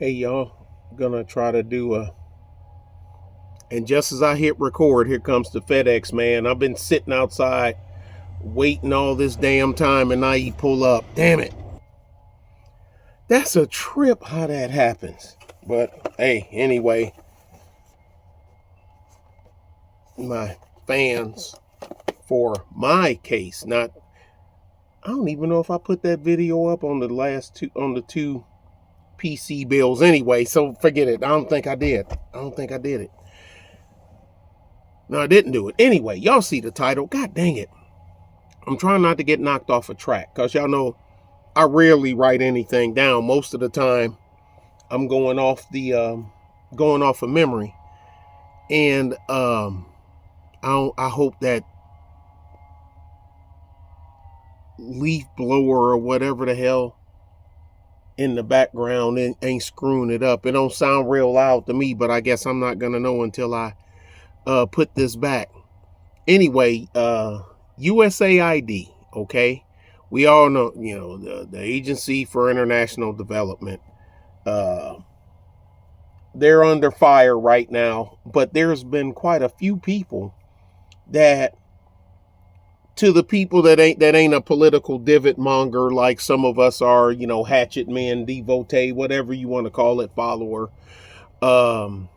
Hey y'all, gonna try to do and just as I hit record, here comes the FedEx man. I've been sitting outside waiting all this damn time and now you pull up. Damn it. That's a trip how that happens. But hey, anyway, my fans for my case, not I don't even know if I put that video up on the two PC bills anyway, so forget it. I don't think I did it. No, I didn't do it. Anyway, y'all see the title. God dang it. I'm trying not to get knocked off a track because y'all know I rarely write anything down. Most of the time, I'm going off of memory. And I hope that leaf blower or whatever the hell in the background ain't screwing it up. It don't sound real loud to me, but I guess I'm not going to know until I put this back. Anyway, USAID, okay? We all know, the Agency for International Development. They're under fire right now, but there's been quite a few people that, to the people that ain't a political divot monger like some of us are, hatchet men, devotee, whatever you want to call it, follower. Ron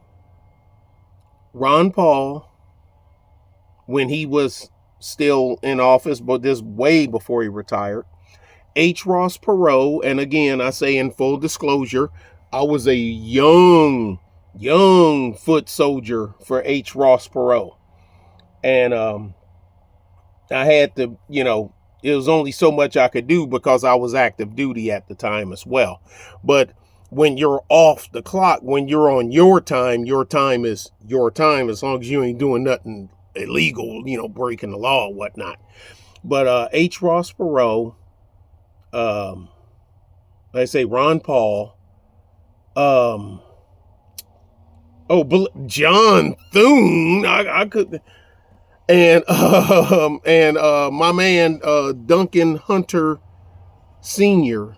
Paul, when he was still in office, but this way before he retired. H. Ross Perot, and again, I say in full disclosure, I was a young foot soldier for H. Ross Perot. And I had to, it was only so much I could do because I was active duty at the time as well. But when you're off the clock, when you're on your time is your time, as long as you ain't doing nothing illegal, breaking the law or whatnot. But H. Ross Perot, I say Ron Paul, John Thune, I could, and my man Duncan Hunter Sr.,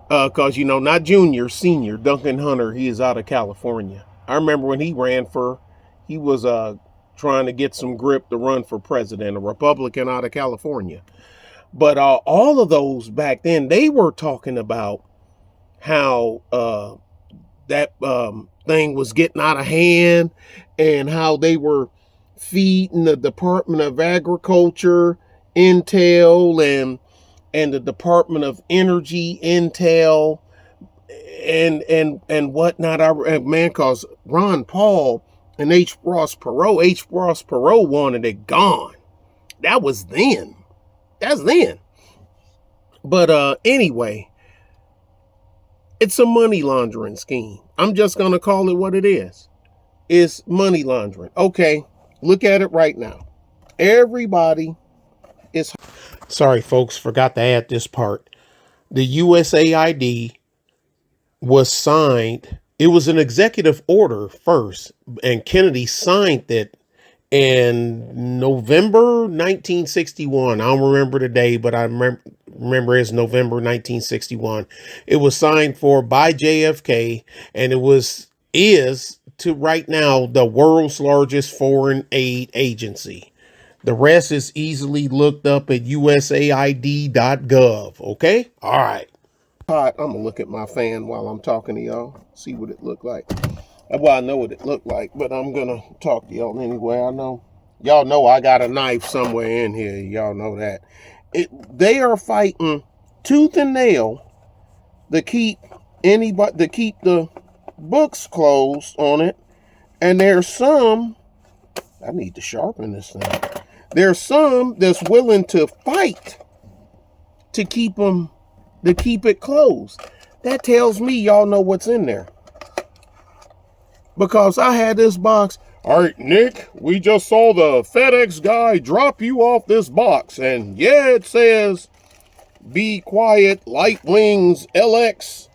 because not junior, senior, Duncan Hunter, he is out of California. I remember when he was trying to get some grip to run for president, a Republican out of California. But all of those back then, they were talking about how that thing was getting out of hand and how they were feeding the Department of Agriculture intel and the Department of Energy intel and whatnot. Man, cause Ron Paul and H. Ross Perot wanted it gone. That was then. That's then. But anyway, it's a money laundering scheme. I'm just gonna call it what it is. It's money laundering. Okay, look at it right now. Everybody is. Sorry, folks, forgot to add this part. The USAID was signed. It was an executive order first, and Kennedy signed it in November 1961. I don't remember the day, but I remember it's November 1961. It was signed for by JFK, and is to right now the world's largest foreign aid agency. The rest is easily looked up at usaid.gov. Okay? All right. I'm going to look at my fan while I'm talking to y'all. See what it looked like. Well, I know what it looked like, but I'm going to talk to y'all anyway. Y'all know I got a knife somewhere in here. Y'all know that. They are fighting tooth and nail to keep the books closed on it. And there's some, I need to sharpen this thing. There's some that's willing to fight to keep it closed. That tells me y'all know what's in there. Because I had this box. All right, Nick, we just saw the FedEx guy drop you off this box. And yeah, it says, Be Quiet, Light Wings, LX,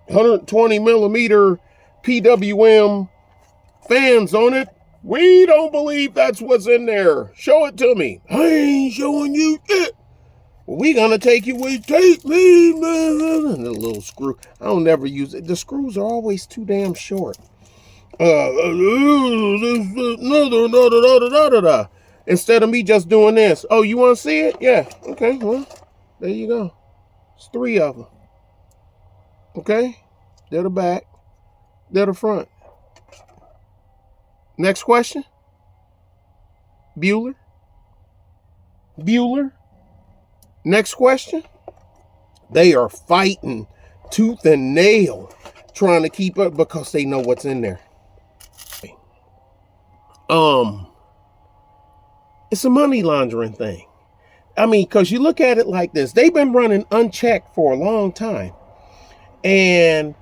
120 millimeter PWM fans on it. We don't believe that's what's in there. Show it to me. I ain't showing you it. We gonna take you with take me, man. And the little screw. I don't never use it. The screws are always too damn short. Instead of me just doing this. Oh, you want to see it? Yeah. Okay. Well, there you go. It's 3 of them. Okay. They're the back. They're the front. Next question. Bueller. Next question. They are fighting tooth and nail trying to keep up because they know what's in there. It's a money laundering thing. I mean, because you look at it like this. They've been running unchecked for a long time. And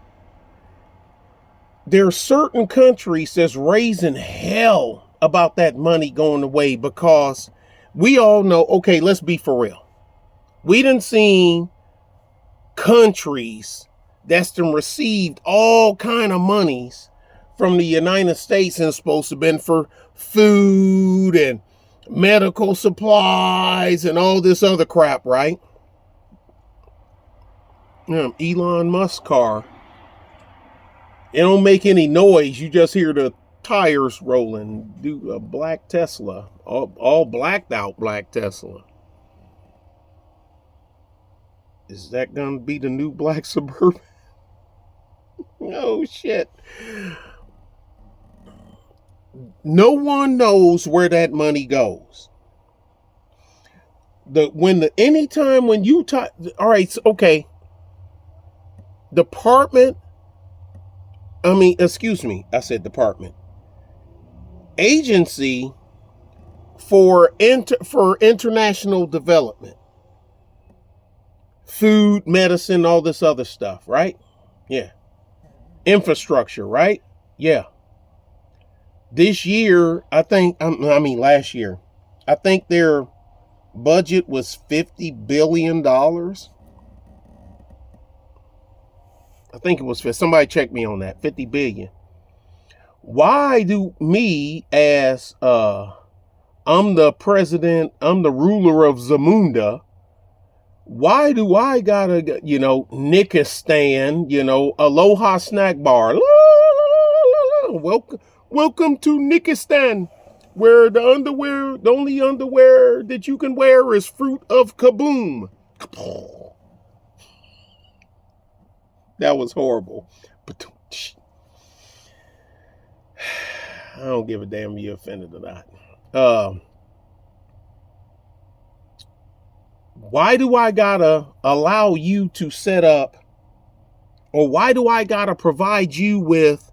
there are certain countries that's raising hell about that money going away because we all know, okay, let's be for real. We done seen countries that's done received all kind of monies from the United States and it's supposed to have been for food and medical supplies and all this other crap, right? Elon Musk car. It don't make any noise. You just hear the tires rolling. Do a black Tesla. All blacked out black Tesla. Is that gonna be the new black Suburban? Oh shit. No one knows where that money goes. Anytime when you talk, all right, okay. I said department. Agency for international development. Food, medicine, all this other stuff, right? Yeah. Infrastructure, right? Yeah. This year, last year, I think their budget was $50 billion. I think it was, somebody check me on that, 50 billion. Why do me as, I'm the president, I'm the ruler of Zamunda, why do I gotta, Nikistan, Aloha Snack Bar, welcome to Nikistan, where the only underwear that you can wear is fruit of kaboom. That was horrible. But I don't give a damn if you're offended or not. Why do I gotta allow you to set up, or why do I gotta provide you with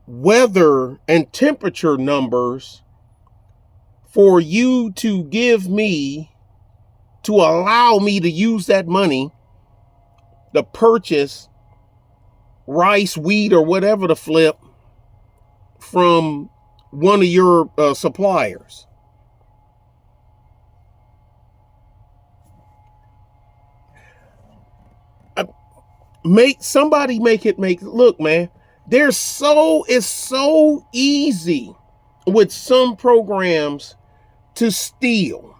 weather and temperature numbers for you to give me, to allow me to use that money to purchase rice, wheat, or whatever the flip from one of your suppliers? Look, man, it's so easy with some programs to steal.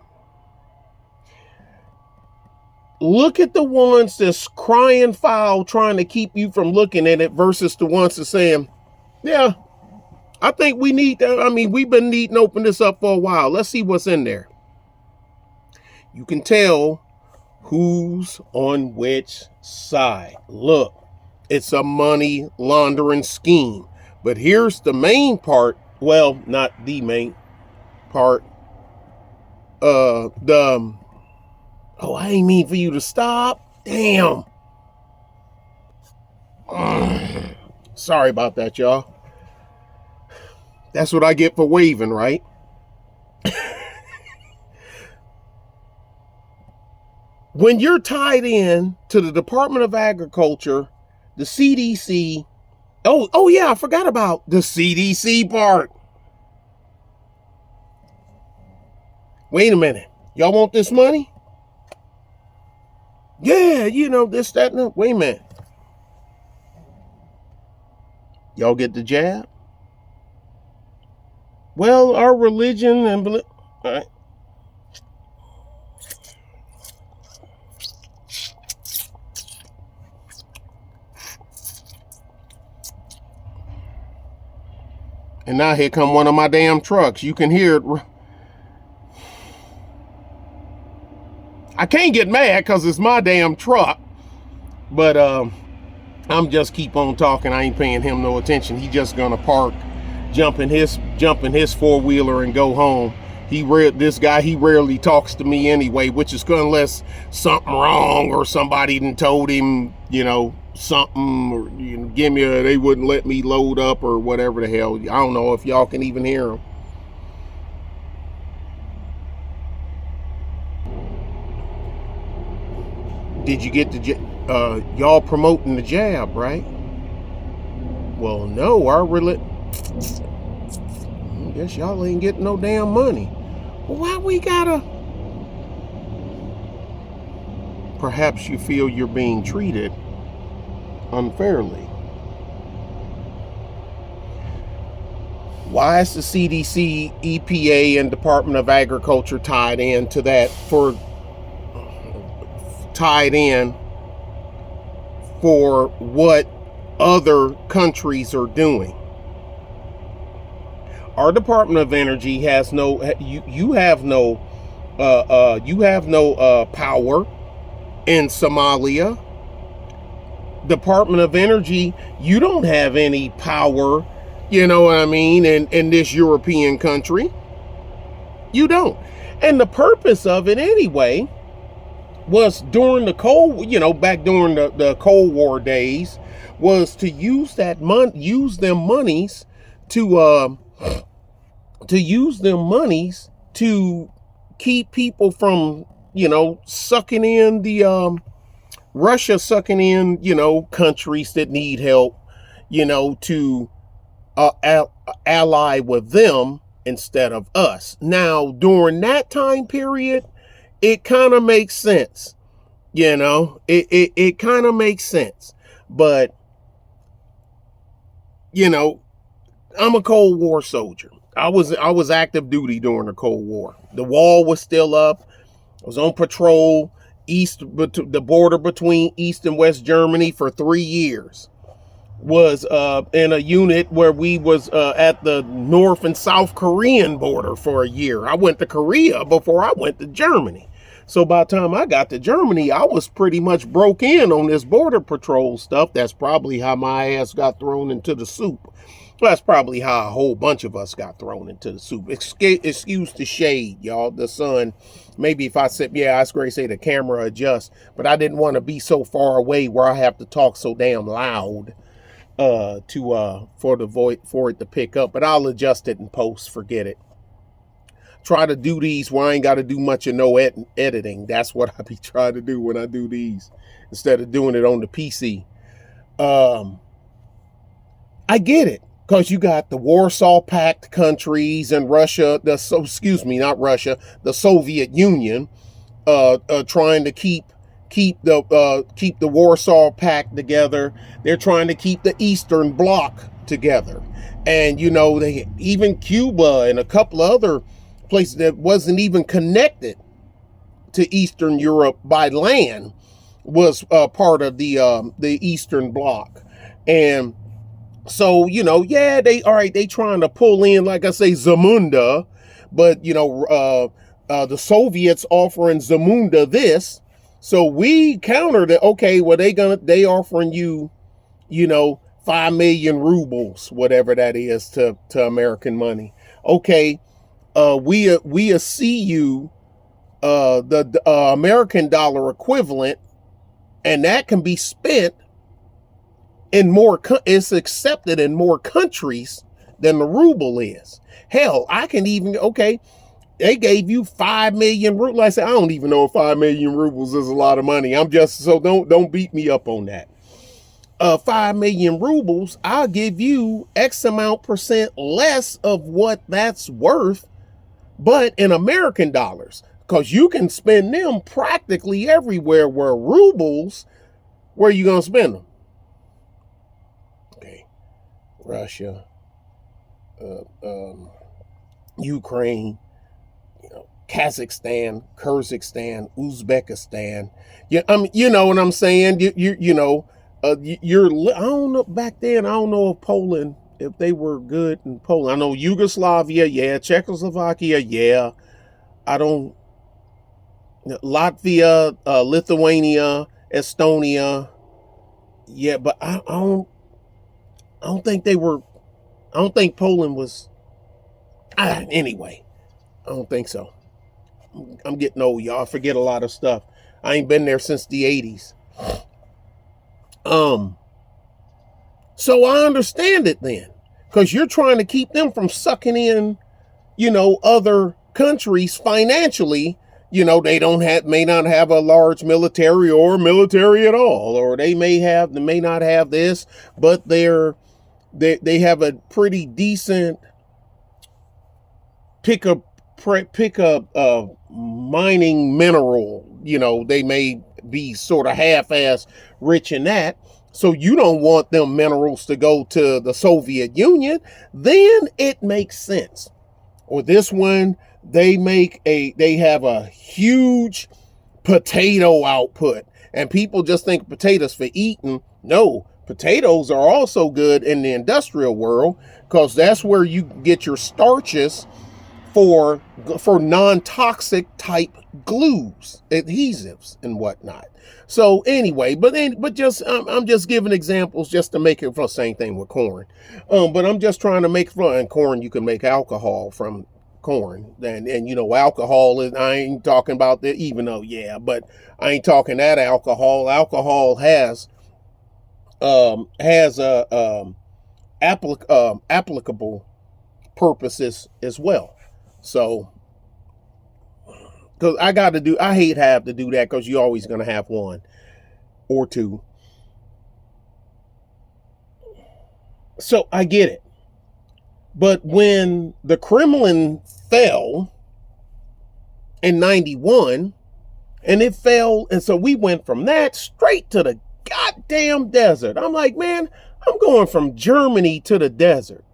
Look at the ones that's crying foul trying to keep you from looking at it versus the ones that's saying, yeah, I think we need that. I mean, we've been needing to open this up for a while. Let's see what's in there. You can tell who's on which side. Look, it's a money laundering scheme. But here's the main part. Well, not the main part. I ain't mean for you to stop. Damn. Sorry about that, y'all. That's what I get for waving, right? When you're tied in to the Department of Agriculture, the CDC, oh yeah, I forgot about the CDC part. Wait a minute. Y'all want this money? Yeah, this, that, and that. Wait a minute. Y'all get the jab? Well, our religion and all right. And now here come one of my damn trucks. You can hear it. I can't get mad because it's my damn truck. But I'm just keep on talking. I ain't paying him no attention. He just gonna park, jump in his 4-wheeler and go home. This guy, he rarely talks to me anyway, which is unless something wrong or somebody done told him, something, or they wouldn't let me load up or whatever the hell. I don't know if y'all can even hear him. Did you get the y'all promoting the jab, right? Well, no, I guess y'all ain't getting no damn money. Well, why we gotta? Perhaps you feel you're being treated unfairly. Why is the CDC, EPA, and Department of Agriculture tied into that for what other countries are doing? Our Department of Energy has you have no power in Somalia. Department of Energy, you don't have any power, you know what I mean, in this European country. You don't. And the purpose of it anyway was during the back during the Cold War days, was to use them monies to keep people from, sucking in Russia sucking in, countries that need help, to ally with them instead of us. Now, during that time period, it kind of makes sense. It kind of makes sense. But, I'm a Cold War soldier. I was active duty during the Cold War. The wall was still up. I was on patrol the border between East and West Germany for 3 years. Was in a unit where we was at the North and South Korean border for a year. I went to Korea before I went to Germany. So by the time I got to Germany, I was pretty much broke in on this border patrol stuff. That's probably how my ass got thrown into the soup. That's probably how a whole bunch of us got thrown into the soup. Excuse the shade, y'all, the sun. Maybe if I said, I was going to say the camera adjusts, but I didn't want to be so far away where I have to talk so damn loud for it to pick up. But I'll adjust it in post, forget it. Try to do these where I ain't got to do much of no editing. That's what I be trying to do when I do these, instead of doing it on the PC. I get it. Because you got the Warsaw Pact countries and Russia, the Soviet Union, trying to keep the Warsaw Pact together. They're trying to keep the Eastern Bloc together, and even Cuba and a couple of other places that wasn't even connected to Eastern Europe by land was part of the Eastern Bloc, and. So, they trying to pull in, like I say, Zamunda, but, the Soviets offering Zamunda this. So we countered it. Okay, well, they offering you, 5 million rubles, whatever that is to American money. Okay, we see you, the American dollar equivalent, and that can be spent it's accepted in more countries than the ruble is. Hell, I can even, they gave you 5 million rubles. I said, I don't even know if 5 million rubles is a lot of money. Don't beat me up on that. 5 million rubles, I'll give you X amount % less of what that's worth, but in American dollars, because you can spend them practically everywhere, where rubles, where you going to spend them? Russia, Ukraine, Kazakhstan, Kyrgyzstan, Uzbekistan. Yeah, you know what I'm saying. I don't know back then. I don't know if Poland. if they were good in Poland. I know Yugoslavia, yeah. Czechoslovakia, yeah. I don't. Latvia, Lithuania, Estonia, yeah. But I don't. I don't think they were. I don't think Poland was. Anyway, I don't think so. I'm getting old, y'all. I forget a lot of stuff. I ain't been there since the 80s. So I understand it then, because you're trying to keep them from sucking in, other countries financially. They may not have a large military or military at all, or they may not have this, but they have a pretty decent pick up mining mineral. They may be sort of half-ass rich in that. So you don't want them minerals to go to the Soviet Union. Then it makes sense. Or this one, they have a huge potato output, and people just think potatoes for eating. No, potatoes are also good in the industrial world, because that's where you get your starches for non-toxic type glues, adhesives, and whatnot. So anyway, but just I'm just giving examples just to make it for the same thing with corn. But I'm just trying to make fun. And corn, you can make alcohol from corn, and alcohol is. I ain't talking about that, even though but I ain't talking that alcohol. Alcohol has applicable purposes as well. So, because I hate have to do that, because you're always going to have one or two. So I get it. But when the Kremlin fell in 91, and it fell, and so we went from that straight to the goddamn desert. I'm like, man, I'm going from Germany to the desert.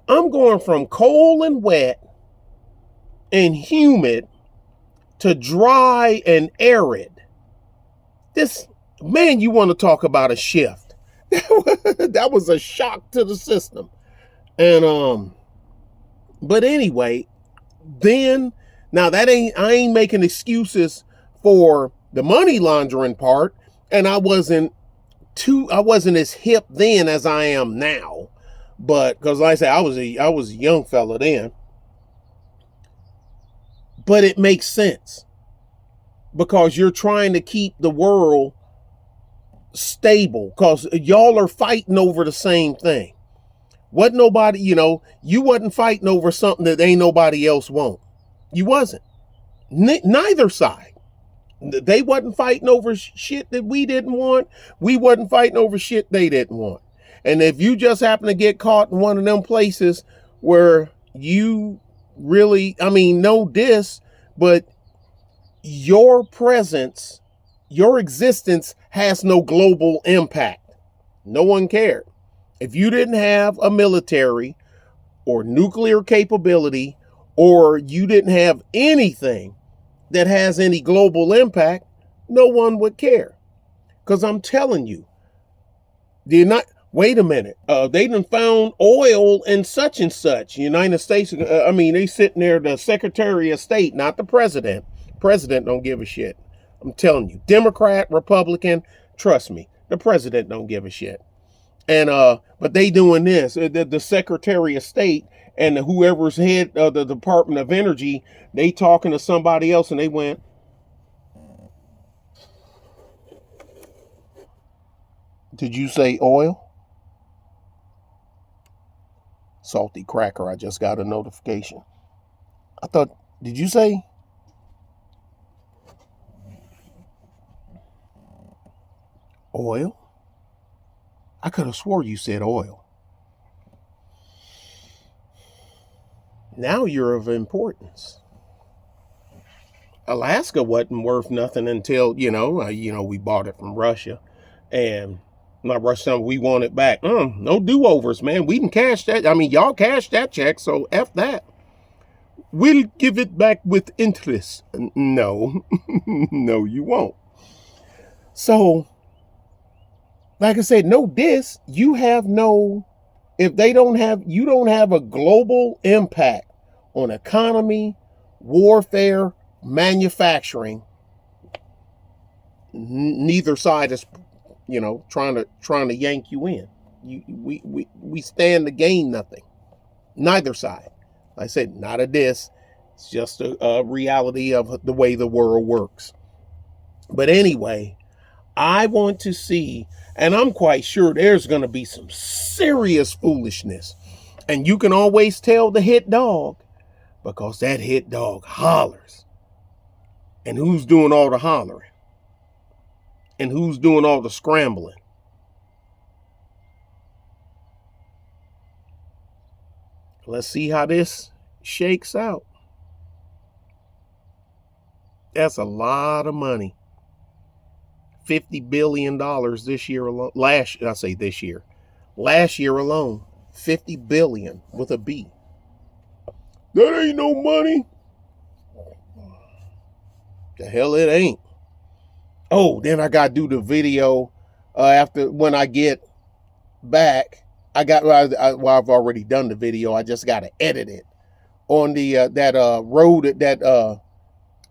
I'm going from cold and wet and humid to dry and arid. This, man, you want to talk about a shift. That was a shock to the system. And but anyway, then now I ain't making excuses for the money laundering part, and I wasn't as hip then as I am now. But because like I said, I was a young fella then. But it makes sense, because you're trying to keep the world stable, because y'all are fighting over the same thing. Wasn't nobody, you wasn't fighting over something that ain't nobody else want. You wasn't. Neither side. They wasn't fighting over shit that we didn't want. We wasn't fighting over shit they didn't want. And if you just happen to get caught in one of them places where you really, no diss, but your presence, your existence has no global impact. No one cared. If you didn't have a military or nuclear capability, or you didn't have anything that has any global impact, no one would care. Because I'm telling you, wait a minute, they done found oil in such and such. United States, they sitting there, the Secretary of State, not the President. President don't give a shit. I'm telling you, Democrat, Republican, trust me, the President don't give a shit. And but they doing this. The Secretary of State and whoever's head of the Department of Energy, they talking to somebody else, and they went, "Did you say oil?" Salty cracker, I just got a notification. I thought, did you say? Oil? I could have swore you said oil. Now you're of importance. Alaska wasn't worth nothing until, we bought it from Russia. And not Russia, we want it back. No do-overs, man. We can cash that. Y'all cashed that check, so F that. We'll give it back with interest. No. No, you won't. So, like I said, no diss. You have no if they don't have, you don't have a global impact on economy, warfare, manufacturing, neither side is, trying to yank you in. We stand to gain nothing. Neither side. Like I said, not a diss. It's just a reality of the way the world works. But anyway, I want to see, and I'm quite sure there's going to be some serious foolishness. And you can always tell the hit dog, because that hit dog hollers. And who's doing all the hollering? And who's doing all the scrambling? Let's see how this shakes out. That's a lot of money. $50 billion this year alone. Last year alone, 50 billion with a B. That ain't no money. The hell it ain't. Oh, then I got to do the video after, when I get back. I've already done the video. I just got to edit it on the road,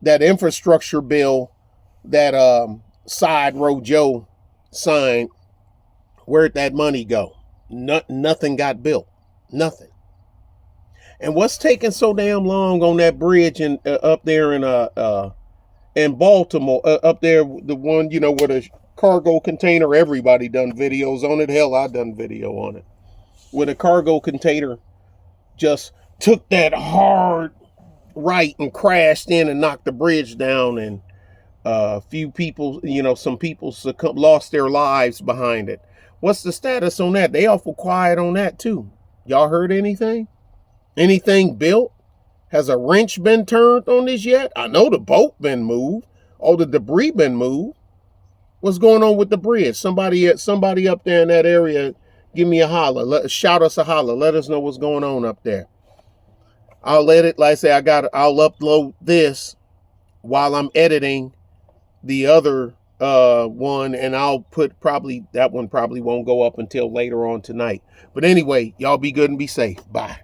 that infrastructure bill, that side road Joe signed. Where'd that money go? Nothing got built. Nothing. And what's taking so damn long on that bridge up there in Baltimore, up there, the one, where the cargo container, everybody done videos on it. Hell, I done video on it. Where the cargo container just took that hard right and crashed in and knocked the bridge down, and a few people, some people lost their lives behind it. What's the status on that? They awful quiet on that too. Y'all heard anything? Anything built? Has a wrench been turned on this yet? I know the boat been moved. All the debris been moved. What's going on with the bridge? Somebody up there in that area, give me a holler. Shout us a holler. Let us know what's going on up there. I'll let it, like I say, I'll upload this while I'm editing the other one, and I'll put that one probably won't go up until later on tonight. But anyway, y'all be good and be safe. Bye.